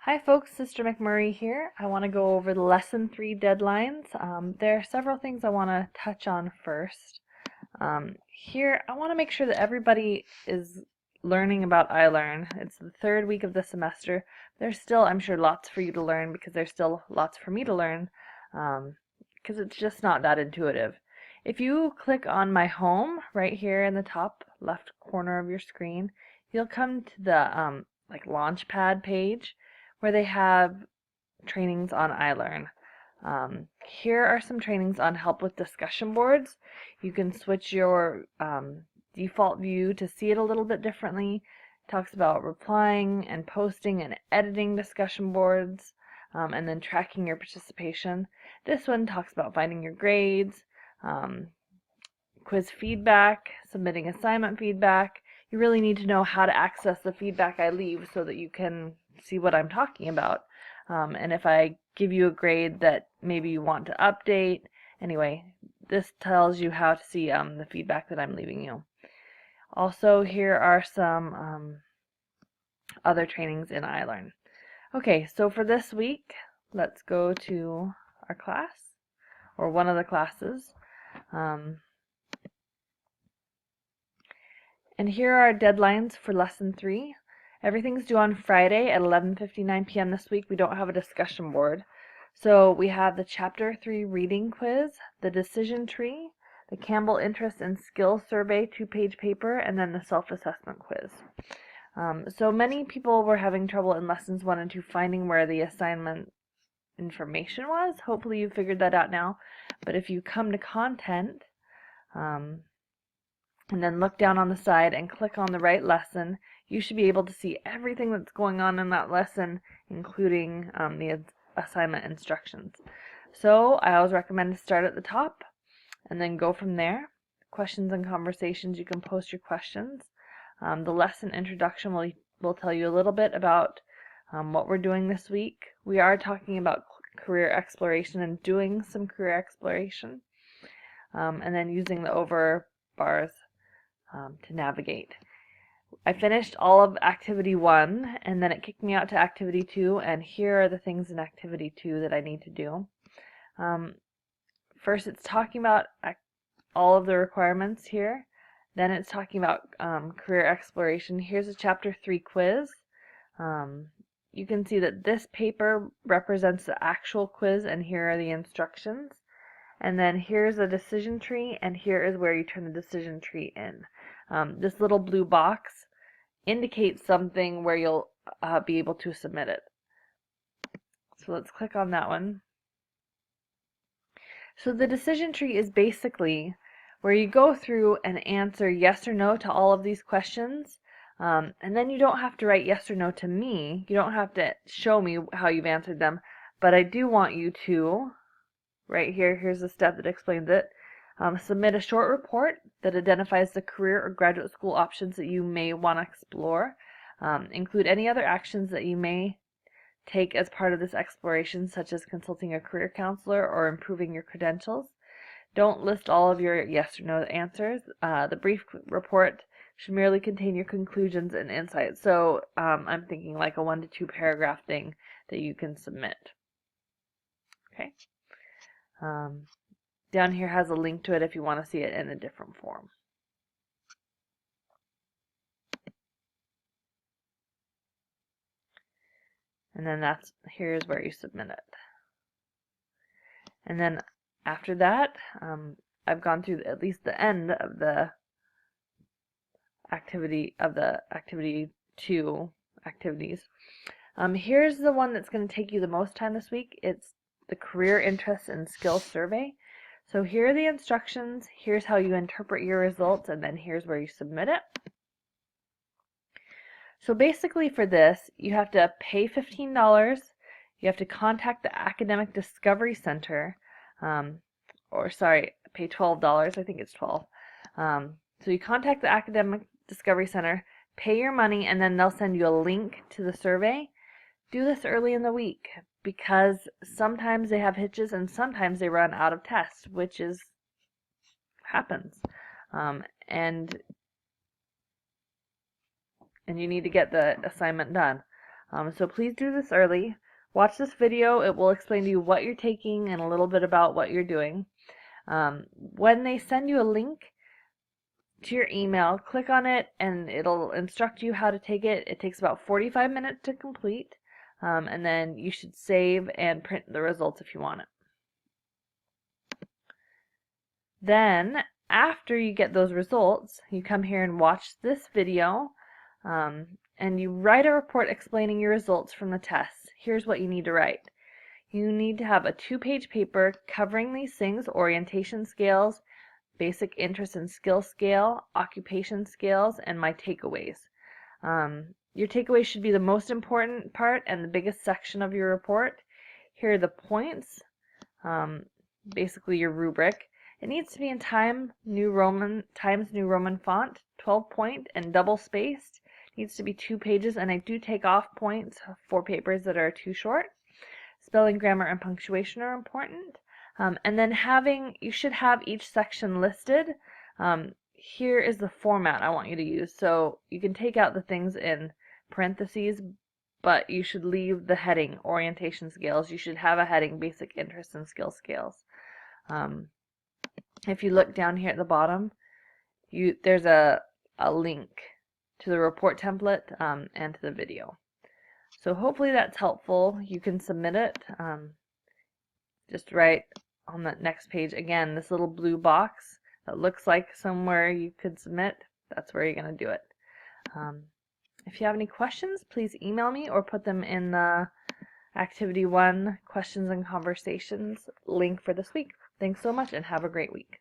Hi folks, Sister McMurray here. I want to go over the Lesson 3 deadlines. There are several things I want to touch on first. Here, I want to make sure that everybody is learning about iLearn. It's the third week of the semester. There's still, I'm sure, lots for you to learn because there's still lots for me to learn because it's just not that intuitive. If you click on my home right here in the top left corner of your screen, you'll come to the Launchpad page where they have trainings on iLearn. Here are some trainings on help with discussion boards. You can switch your default view to see it a little bit differently. It talks about replying and posting and editing discussion boards, and then tracking your participation. This one talks about finding your grades, quiz feedback, submitting assignment feedback. You really need to know how to access the feedback I leave so that you can see what I'm talking about. And if I give you a grade that maybe you want to update, anyway, this tells you how to see the feedback that I'm leaving you. Also, here are some other trainings in iLearn. Okay, so for this week, let's go to our class, or one of the classes. And here are our deadlines for Lesson 3. Everything's due on Friday at 11:59 p.m. this week. We don't have a discussion board. So we have the Chapter 3 reading quiz, the decision tree, the Campbell Interest and Skills Survey 2-page paper, and then the self-assessment quiz. So many people were having trouble in Lessons 1 and 2 finding where the assignment information was. Hopefully you figured that out now. But if you come to content, and then look down on the side and click on the right lesson, you should be able to see everything that's going on in that lesson, including the assignment instructions. So I always recommend to start at the top and then go from there. Questions and conversations, you can post your questions. The lesson introduction will tell you a little bit about what we're doing this week. We are talking about career exploration and doing some career exploration, and then using the over bars to navigate. I finished all of Activity 1, and then it kicked me out to Activity 2, and here are the things in Activity 2 that I need to do. First, it's talking about all of the requirements here. Then it's talking about career exploration. Here's a Chapter 3 quiz. You can see that this paper represents the actual quiz, and here are the instructions. And then here's a decision tree, and here is where you turn the decision tree in. This little blue box indicates something where you'll be able to submit it. So let's click on that one. So the decision tree is basically where you go through and answer yes or no to all of these questions. And then you don't have to write yes or no to me. You don't have to show me how you've answered them. But I do want you to, right here, here's the step that explains it. Submit a short report that identifies the career or graduate school options that you may want to explore. Include any other actions that you may take as part of this exploration, such as consulting a career counselor or improving your credentials. Don't list all of your yes or no answers. The brief report should merely contain your conclusions and insights. So I'm thinking like a 1 to 2 paragraph thing that you can submit. Okay. Down here has a link to it if you want to see it in a different form. And then here's where you submit it. And then after that, I've gone through at least the end of the activity 2 activities. Here's the one that's going to take you the most time this week. It's the Career Interests and Skills Survey. So here are the instructions, here's how you interpret your results, and then here's where you submit it. So basically for this, you have to pay $15, you have to contact the Academic Discovery Center, pay $12, I think it's 12. So you contact the Academic Discovery Center, pay your money, and then they'll send you a link to the survey. Do this early in the week because sometimes they have hitches and sometimes they run out of tests, which happens. And you need to get the assignment done. So please do this early. Watch this video. It will explain to you what you're taking and a little bit about what you're doing. When they send you a link to your email, click on it and it'll instruct you how to take it. It takes about 45 minutes to complete, and then you should save and print the results if you want it. Then, after you get those results, you come here and watch this video, and you write a report explaining your results from the tests. Here's what you need to write. You need to have a 2-page paper covering these things: orientation scales, basic interest and skill scale, occupation scales, and my takeaways. Your takeaways should be the most important part and the biggest section of your report. Here are the points, basically your rubric. It needs to be in Times New Roman font, 12 point and double spaced. It needs to be 2 pages, and I do take off points for papers that are too short. Spelling, grammar, and punctuation are important. And then you should have each section listed. Here is the format I want you to use. So you can take out the things in parentheses, but you should leave the heading, orientation scales. You should have a heading, basic interest and skill scales. If you look down here at the bottom, there's a link to the report template and to the video. So hopefully that's helpful. You can submit it. Just write on the next page, again, this little blue box that looks like somewhere you could submit. That's where you're going to do it. If you have any questions, please email me or put them in the Activity 1 Questions and Conversations link for this week. Thanks so much and have a great week.